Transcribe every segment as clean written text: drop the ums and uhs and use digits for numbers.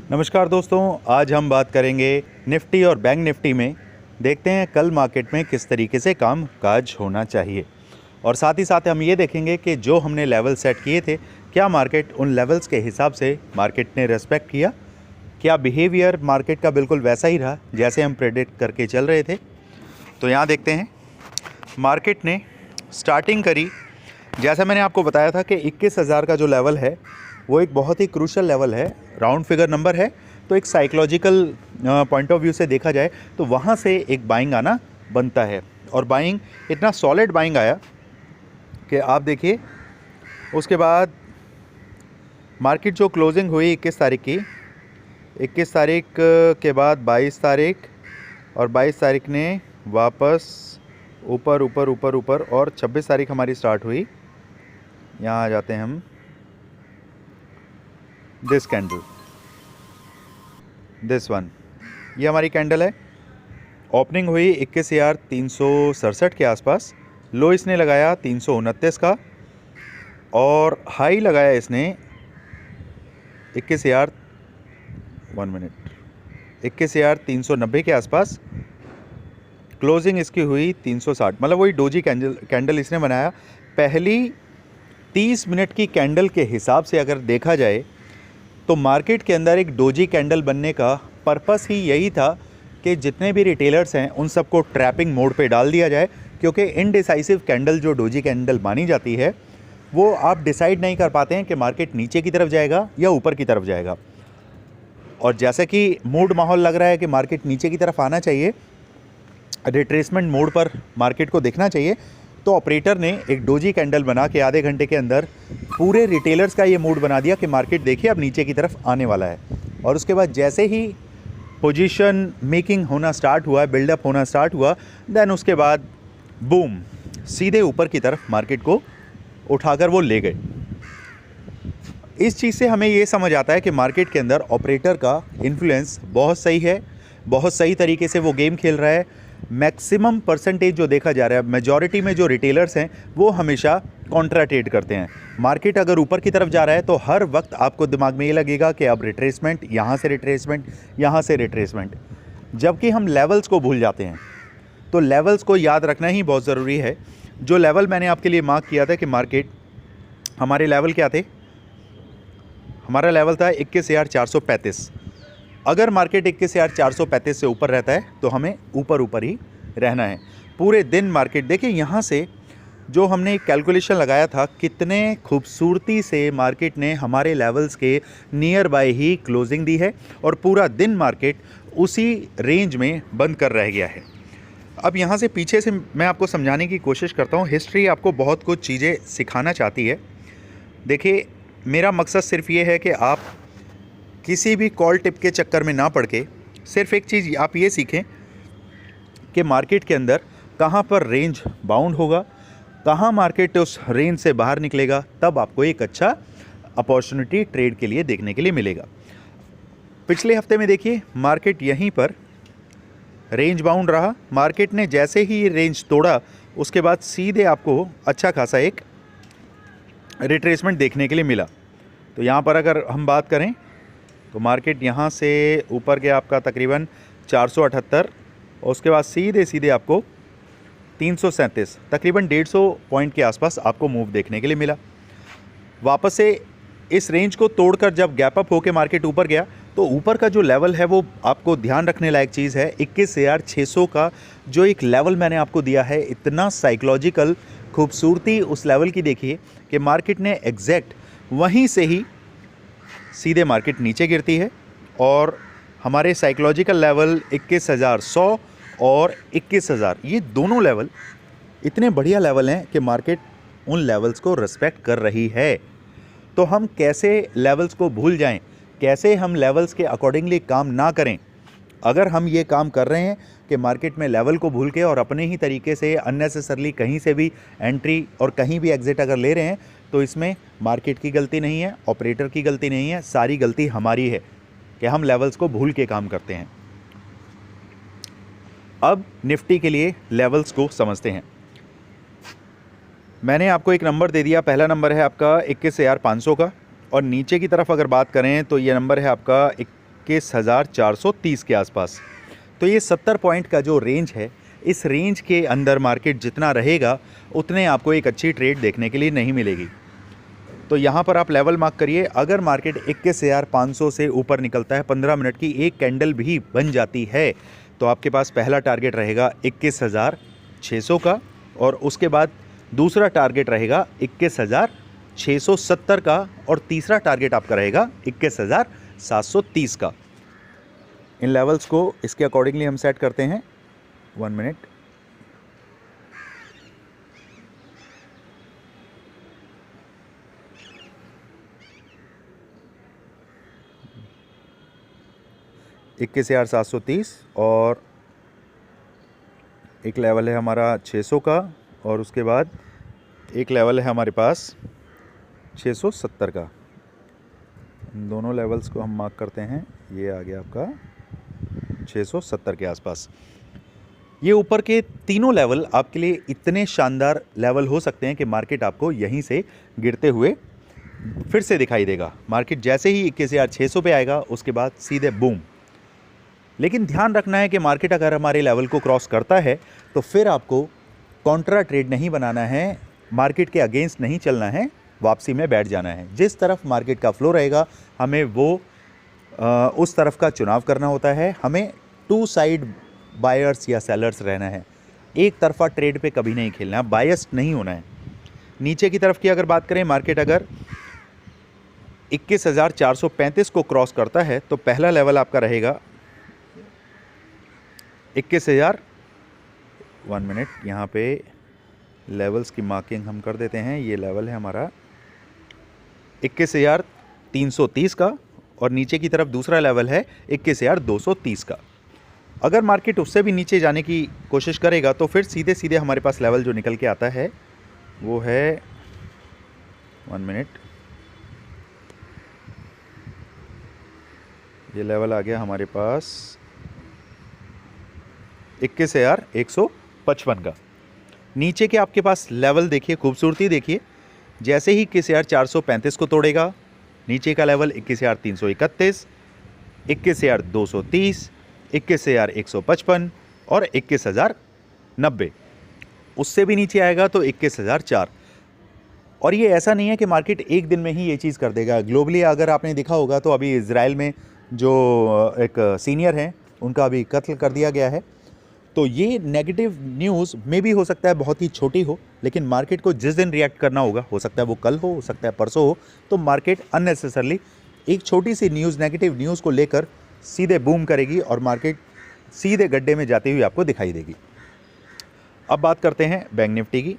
नमस्कार दोस्तों, आज हम बात करेंगे निफ्टी और बैंक निफ्टी में। देखते हैं कल मार्केट में किस तरीके से काम काज होना चाहिए, और साथ ही साथ हम ये देखेंगे कि जो हमने लेवल सेट किए थे, क्या मार्केट उन लेवल्स के हिसाब से मार्केट ने रेस्पेक्ट किया, क्या बिहेवियर मार्केट का बिल्कुल वैसा ही रहा जैसे हम प्रेडिक्ट करके चल रहे थे। तो यहाँ देखते हैं, मार्केट ने स्टार्टिंग करी, जैसा मैंने आपको बताया था कि 21,000 का जो लेवल है वो एक बहुत ही क्रूशल लेवल है, राउंड फिगर नंबर है। तो एक साइकोलॉजिकल पॉइंट ऑफ व्यू से देखा जाए तो वहाँ से एक बाइंग आना बनता है, और बाइंग इतना सॉलिड बाइंग आया कि आप देखिए उसके बाद मार्केट जो क्लोजिंग हुई 21 तारीख की, 21 तारीख के बाद 22 तारीख, और 22 तारीख ने वापस ऊपर ऊपर ऊपर ऊपर, और 26 तारीख हमारी स्टार्ट हुई। यहाँ आ जाते हैं हम, दिस कैंडल, दिस वन, ये हमारी कैंडल है। ओपनिंग हुई 21,367 के आसपास, लो इसने लगाया 329 का, और हाई लगाया इसने 21,390 के आसपास। क्लोजिंग इसकी हुई 360, मतलब वही डोजी कैंडल इसने बनाया। पहली 30 मिनट की कैंडल के हिसाब से अगर देखा जाए तो मार्केट के अंदर एक डोजी कैंडल बनने का पर्पस ही यही था कि जितने भी रिटेलर्स हैं उन सबको ट्रैपिंग मोड पे डाल दिया जाए, क्योंकि इनडिसाइसिव कैंडल जो डोजी कैंडल मानी जाती है वो आप डिसाइड नहीं कर पाते हैं कि मार्केट नीचे की तरफ जाएगा या ऊपर की तरफ जाएगा। और जैसे कि मूड माहौल लग रहा है कि मार्केट नीचे की तरफ आना चाहिए, रिट्रेसमेंट मोड पर मार्केट को देखना चाहिए, तो ऑपरेटर ने एक डोजी कैंडल बना के आधे घंटे के अंदर पूरे रिटेलर्स का ये मूड बना दिया कि मार्केट देखिए अब नीचे की तरफ आने वाला है। और उसके बाद जैसे ही पोजीशन मेकिंग होना स्टार्ट हुआ, बिल्डअप होना स्टार्ट हुआ, देन उसके बाद बूम, सीधे ऊपर की तरफ मार्केट को उठाकर वो ले गए। इस चीज़ से हमें ये समझ आता है कि मार्केट के अंदर ऑपरेटर का इन्फ्लुएंस बहुत सही है, बहुत सही तरीके से वो गेम खेल रहा है। मैक्सिमम परसेंटेज जो देखा जा रहा है, मेजॉरिटी में जो रिटेलर्स हैं वो हमेशा कॉन्ट्रा ट्रेड करते हैं। मार्केट अगर ऊपर की तरफ जा रहा है तो हर वक्त आपको दिमाग में ये लगेगा कि अब रिट्रेसमेंट, यहाँ से रिट्रेसमेंट, यहाँ से रिट्रेसमेंट, जबकि हम लेवल्स को भूल जाते हैं। तो लेवल्स को याद रखना ही बहुत ज़रूरी है। जो लेवल मैंने आपके लिए मार्क किया था कि मार्केट, हमारे लेवल क्या थे, हमारा लेवल था 21,435। अगर मार्केट 21,435 से ऊपर रहता है तो हमें ऊपर ऊपर ही रहना है पूरे दिन। मार्केट देखिए, यहाँ से जो हमने एक कैलकुलेशन लगाया था, कितने खूबसूरती से मार्केट ने हमारे लेवल्स के नियर बाय ही क्लोजिंग दी है, और पूरा दिन मार्केट उसी रेंज में बंद कर रह गया है। अब यहाँ से पीछे से मैं आपको समझाने की कोशिश करता हूँ। हिस्ट्री आपको बहुत कुछ चीज़ें सिखाना चाहती है। देखिए, मेरा मकसद सिर्फ ये है कि आप किसी भी कॉल टिप के चक्कर में ना पड़ के सिर्फ एक चीज़ आप ये सीखें कि मार्केट के अंदर कहाँ पर रेंज बाउंड होगा, कहाँ मार्केट उस रेंज से बाहर निकलेगा, तब आपको एक अच्छा अपॉर्चुनिटी ट्रेड के लिए देखने के लिए मिलेगा। पिछले हफ्ते में देखिए, मार्केट यहीं पर रेंज बाउंड रहा। मार्केट ने जैसे ही रेंज तोड़ा, उसके बाद सीधे आपको अच्छा खासा एक रिट्रेसमेंट देखने के लिए मिला। तो यहाँ पर अगर हम बात करें तो मार्केट यहाँ से ऊपर गया आपका तकरीबन 478, और उसके बाद सीधे सीधे आपको 337, तकरीबन 150 पॉइंट के आसपास आपको मूव देखने के लिए मिला। वापस से इस रेंज को तोड़कर जब गैप अप होकर मार्केट ऊपर गया, तो ऊपर का जो लेवल है वो आपको ध्यान रखने लायक चीज़ है। 21,600 का जो एक लेवल मैंने आपको दिया है, इतना साइकोलॉजिकल खूबसूरती उस लेवल की देखिए कि मार्केट ने एग्जैक्ट वहीं से ही सीधे मार्केट नीचे गिरती है, और हमारे साइकोलॉजिकल लेवल 21,100 और 21,000, ये दोनों लेवल इतने बढ़िया लेवल हैं कि मार्केट उन लेवल्स को रिस्पेक्ट कर रही है। तो हम कैसे लेवल्स को भूल जाएं, कैसे हम लेवल्स के अकॉर्डिंगली काम ना करें। अगर हम ये काम कर रहे हैं कि मार्केट में लेवल को भूल के और अपने ही तरीके से अननेसेसरली कहीं से भी एंट्री और कहीं भी एग्जिट अगर ले रहे हैं, तो इसमें मार्केट की गलती नहीं है, ऑपरेटर की गलती नहीं है, सारी गलती हमारी है कि हम लेवल्स को भूल के काम करते हैं। अब निफ्टी के लिए लेवल्स को समझते हैं। मैंने आपको एक नंबर दे दिया, पहला नंबर है आपका 21,500 का, और नीचे की तरफ अगर बात करें तो ये नंबर है आपका 21,430 के आसपास। तो ये 70 पॉइंट का जो रेंज है, इस रेंज के अंदर मार्केट जितना रहेगा उतने आपको एक अच्छी ट्रेड देखने के लिए नहीं मिलेगी। तो यहाँ पर आप लेवल मार्क करिए। अगर मार्केट 21,500 से ऊपर निकलता है, 15 मिनट की एक कैंडल भी बन जाती है, तो आपके पास पहला टारगेट रहेगा 21,600 का, और उसके बाद दूसरा टारगेट रहेगा 21,670 का, और तीसरा टारगेट आपका रहेगा 21,730 का। इन लेवल्स को इसके अकॉर्डिंगली हम सेट करते हैं। 1 मिनट। इक्कीस 730 और एक लेवल है हमारा 600 का, और उसके बाद एक लेवल है हमारे पास 670 का। इन दोनों लेवल्स को हम मार्क करते हैं। ये आ गया आपका 670 के आसपास। ये ऊपर के तीनों लेवल आपके लिए इतने शानदार लेवल हो सकते हैं कि मार्केट आपको यहीं से गिरते हुए फिर से दिखाई देगा। मार्केट जैसे ही 21,600 पे आएगा, उसके बाद सीधे बूम। लेकिन ध्यान रखना है कि मार्केट अगर हमारे लेवल को क्रॉस करता है तो फिर आपको कॉन्ट्रा ट्रेड नहीं बनाना है, मार्केट के अगेंस्ट नहीं चलना है, वापसी में बैठ जाना है। जिस तरफ मार्केट का फ्लो रहेगा हमें वो उस तरफ का चुनाव करना होता है। हमें टू साइड बायर्स या सेलर्स रहना है, एक तरफा ट्रेड पे कभी नहीं खेलना, बायस्ड नहीं होना है। नीचे की तरफ की अगर बात करें, मार्केट अगर 21,435 को क्रॉस करता है तो पहला लेवल आपका रहेगा 21,000। 1 मिनट, यहाँ पे लेवल्स की मार्किंग हम कर देते हैं। ये लेवल है हमारा 21,330 का, और नीचे की तरफ दूसरा लेवल है 21,230 का। अगर मार्केट उससे भी नीचे जाने की कोशिश करेगा तो फिर सीधे सीधे हमारे पास लेवल जो निकल के आता है वो है 1 मिनट, ये लेवल आ गया हमारे पास 21,155 का। नीचे के आपके पास लेवल देखिए, खूबसूरती देखिए। जैसे ही 21,435 को तोड़ेगा, नीचे का लेवल 21,331, 21,230, 21,155 और 21,090। उससे भी नीचे आएगा तो 21,004। और ये ऐसा नहीं है कि मार्केट एक दिन में ही ये चीज़ कर देगा। ग्लोबली अगर आपने देखा होगा तो अभी इजराइल में जो एक सीनियर हैं उनका अभी कत्ल कर दिया गया है। तो ये नेगेटिव न्यूज़ में भी हो सकता है बहुत ही छोटी हो, लेकिन मार्केट को जिस दिन रिएक्ट करना होगा, हो सकता है वो कल हो सकता है परसों हो, तो मार्केट अननेसेसरली एक छोटी सी न्यूज़, नेगेटिव न्यूज़ को लेकर सीधे बूम करेगी और मार्केट सीधे गड्ढे में जाती हुई आपको दिखाई देगी। अब बात करते हैं बैंक निफ्टी की।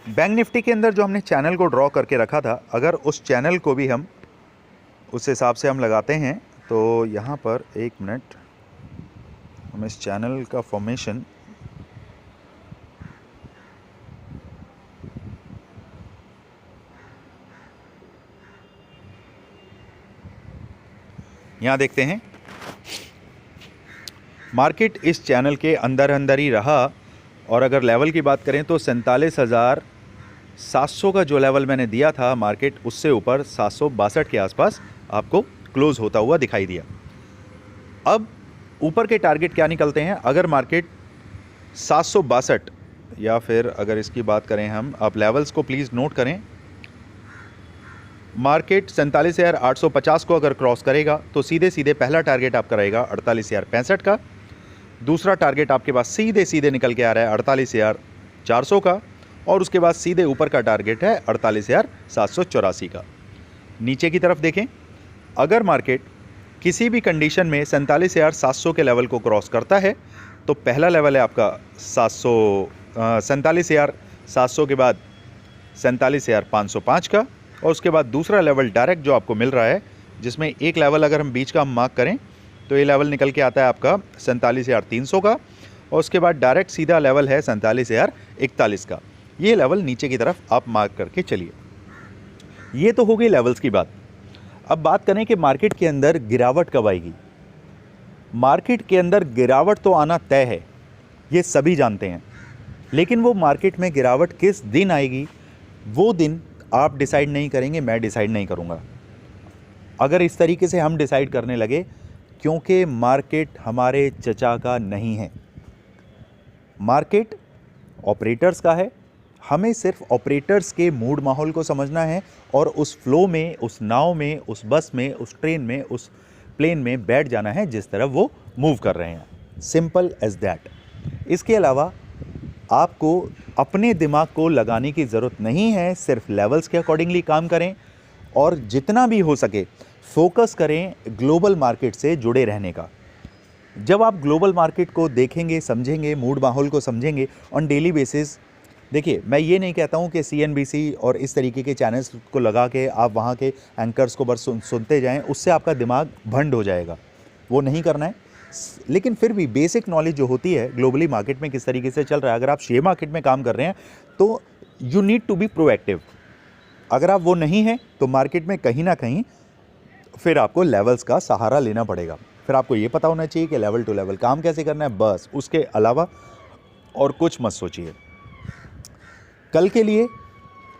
बैंक निफ्टी के अंदर जो हमने चैनल को ड्रॉ करके रखा था, अगर उस चैनल को भी हम उस हिसाब से हम लगाते हैं तो यहाँ पर 1 मिनट, हम इस चैनल का फॉर्मेशन यहाँ देखते हैं। मार्केट इस चैनल के अंदर अंदर ही रहा, और अगर लेवल की बात करें तो 47,700 का जो लेवल मैंने दिया था, मार्केट उससे ऊपर 762 के आसपास आपको क्लोज होता हुआ दिखाई दिया। अब ऊपर के टारगेट क्या निकलते हैं? अगर मार्केट 762, या फिर अगर इसकी बात करें हम, आप लेवल्स को प्लीज़ नोट करें। मार्केट 47,850 को अगर क्रॉस करेगा तो सीधे सीधे पहला टारगेट आपका रहेगा 48,065 का। दूसरा टारगेट आपके पास सीधे सीधे निकल के आ रहा है 48,400 का, और उसके बाद सीधे ऊपर का टारगेट है 48,784 का। नीचे की तरफ देखें, अगर मार्केट किसी भी कंडीशन में 47,700 के लेवल को क्रॉस करता है तो पहला लेवल है आपका 47,700 के बाद 47,505 का, और उसके बाद दूसरा लेवल डायरेक्ट जो आपको मिल रहा है, जिसमें एक लेवल अगर हम बीच का हम मार्क करें तो ये लेवल निकल के आता है आपका 47,300 का, और उसके बाद डायरेक्ट सीधा लेवल है 47,041 का। ये लेवल नीचे की तरफ आप मार्क करके चलिए। ये तो हो गई लेवल्स की बात। अब बात करें कि मार्केट के अंदर गिरावट कब आएगी। मार्केट के अंदर गिरावट तो आना तय है, ये सभी जानते हैं, लेकिन वो मार्केट में गिरावट किस दिन आएगी वो दिन आप डिसाइड नहीं करेंगे, मैं डिसाइड नहीं करूँगा। अगर इस तरीके से हम डिसाइड करने लगे, क्योंकि मार्केट हमारे चचा का नहीं है, मार्केट ऑपरेटर्स का है। हमें सिर्फ ऑपरेटर्स के मूड माहौल को समझना है और उस फ्लो में, उस नाव में, उस बस में, उस ट्रेन में, उस प्लेन में बैठ जाना है जिस तरफ वो मूव कर रहे हैं। Simple as that. इसके अलावा आपको अपने दिमाग को लगाने की ज़रूरत नहीं है, सिर्फ लेवल्स के अकॉर्डिंगली काम करें और जितना भी हो सके फोकस करें ग्लोबल मार्केट से जुड़े रहने का। जब आप ग्लोबल मार्केट को देखेंगे, समझेंगे, मूड माहौल को समझेंगे ऑन डेली बेसिस, देखिए मैं ये नहीं कहता हूँ कि CNBC और इस तरीके के चैनल्स को लगा के आप वहाँ के एंकर्स को बस सुनते जाएं, उससे आपका दिमाग भंड हो जाएगा, वो नहीं करना है। लेकिन फिर भी बेसिक नॉलेज जो होती है ग्लोबली मार्केट में किस तरीके से चल रहा है, अगर आप शेयर मार्केट में काम कर रहे हैं तो you need to be proactive. अगर आप वो नहीं हैं तो मार्केट में कहीं ना कहीं फिर आपको लेवल्स का सहारा लेना पड़ेगा। फिर आपको ये पता होना चाहिए कि लेवल टू लेवल काम कैसे करना है, बस उसके अलावा और कुछ मत सोचिए। कल के लिए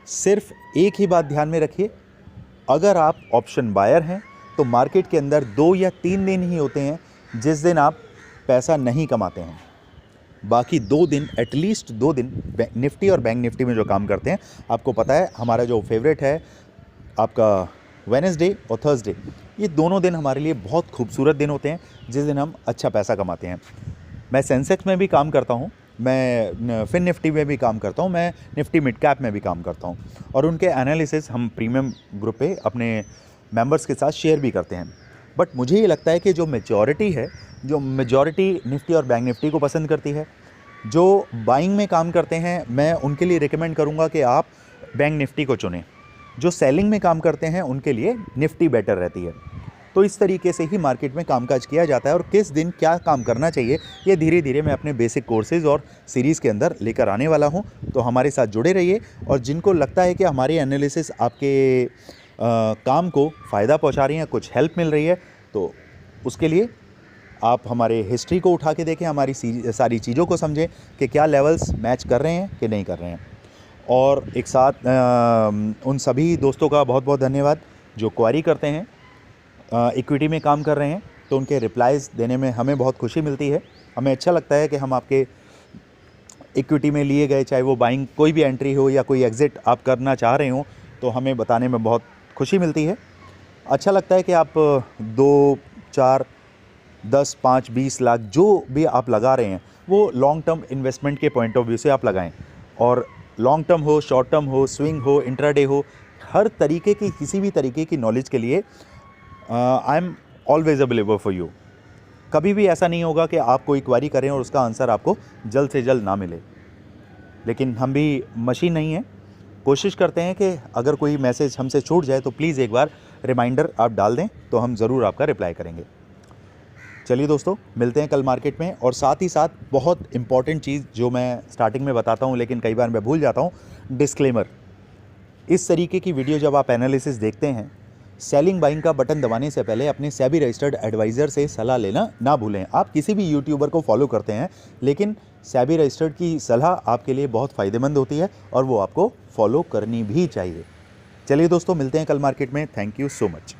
सिर्फ एक ही बात ध्यान में रखिए, अगर आप ऑप्शन बायर हैं तो मार्केट के अंदर 2 या 3 दिन ही होते हैं जिस दिन आप पैसा नहीं कमाते हैं। बाकी 2 दिन, एटलीस्ट 2 दिन निफ्टी और बैंक निफ्टी में जो काम करते हैं, आपको पता है हमारा जो फेवरेट है आपका वेडनेसडे और थर्सडे, ये दोनों दिन हमारे लिए बहुत खूबसूरत दिन होते हैं जिस दिन हम अच्छा पैसा कमाते हैं। मैं सेंसेक्स में भी काम करता हूँ, मैं फिन निफ्टी में भी काम करता हूँ, मैं निफ्टी मिड कैप में भी काम करता हूँ और उनके एनालिसिस हम प्रीमियम ग्रुप पे अपने मेंबर्स के साथ शेयर भी करते हैं। बट मुझे ये लगता है कि जो मेजॉरिटी है, जो मेजॉरिटी निफ्टी और बैंक निफ्टी को पसंद करती है, जो बाइंग में काम करते हैं, मैं उनके लिए रिकमेंड करूँगा कि आप बैंक निफ्टी को चुनें। जो सेलिंग में काम करते हैं उनके लिए निफ्टी बेटर रहती है। तो इस तरीके से ही मार्केट में कामकाज किया जाता है और किस दिन क्या काम करना चाहिए ये धीरे धीरे मैं अपने बेसिक कोर्सेज़ और सीरीज़ के अंदर लेकर आने वाला हूं। तो हमारे साथ जुड़े रहिए और जिनको लगता है कि हमारी एनालिसिस आपके काम को फ़ायदा पहुंचा रही है, कुछ हेल्प मिल रही है, तो उसके लिए आप हमारे हिस्ट्री को उठा के देखें, हमारी सारी चीज़ों को समझें कि क्या लेवल्स मैच कर रहे हैं कि नहीं कर रहे हैं। और एक साथ उन सभी दोस्तों का बहुत बहुत धन्यवाद जो क्वारी करते हैं, इक्विटी में काम कर रहे हैं, तो उनके रिप्लाइज़ देने में हमें बहुत खुशी मिलती है। हमें अच्छा लगता है कि हम आपके इक्विटी में लिए गए, चाहे वो बाइंग कोई भी एंट्री हो या कोई एग्ज़िट आप करना चाह रहे हो, तो हमें बताने में बहुत खुशी मिलती है। अच्छा लगता है कि आप 2, 4, 10, 5, 20 लाख जो भी आप लगा रहे हैं वो लॉन्ग टर्म इन्वेस्टमेंट के पॉइंट ऑफ व्यू से आप लगाएं। और लॉन्ग टर्म हो, शॉर्ट टर्म हो, स्विंग हो, इंट्राडे हो, हर तरीके की, किसी भी तरीके की नॉलेज के लिए I am always available for you. कभी भी ऐसा नहीं होगा कि आप कोई क्वेरी करें और उसका आंसर आपको जल्द से जल्द ना मिले, लेकिन हम भी मशीन नहीं हैं। कोशिश करते हैं कि अगर कोई मैसेज हमसे छूट जाए तो प्लीज़ एक बार रिमाइंडर आप डाल दें, तो हम ज़रूर आपका रिप्लाई करेंगे। चलिए दोस्तों, मिलते हैं कल मार्केट में। और साथ ही साथ बहुत इंपॉर्टेंट चीज़ जो मैं स्टार्टिंग में बताता हूं लेकिन कई बार मैं भूल जाता हूं, डिस्क्लेमर। इस तरीके की वीडियो जब आप एनालिसिस देखते हैं, सेलिंग बाइंग का बटन दबाने से पहले अपने सेबी रजिस्टर्ड एडवाइज़र से सलाह लेना ना भूलें। आप किसी भी यूट्यूबर को फॉलो करते हैं, लेकिन सेबी रजिस्टर्ड की सलाह आपके लिए बहुत फ़ायदेमंद होती है और वो आपको फॉलो करनी भी चाहिए। चलिए दोस्तों, मिलते हैं कल मार्केट में। Thank you so much.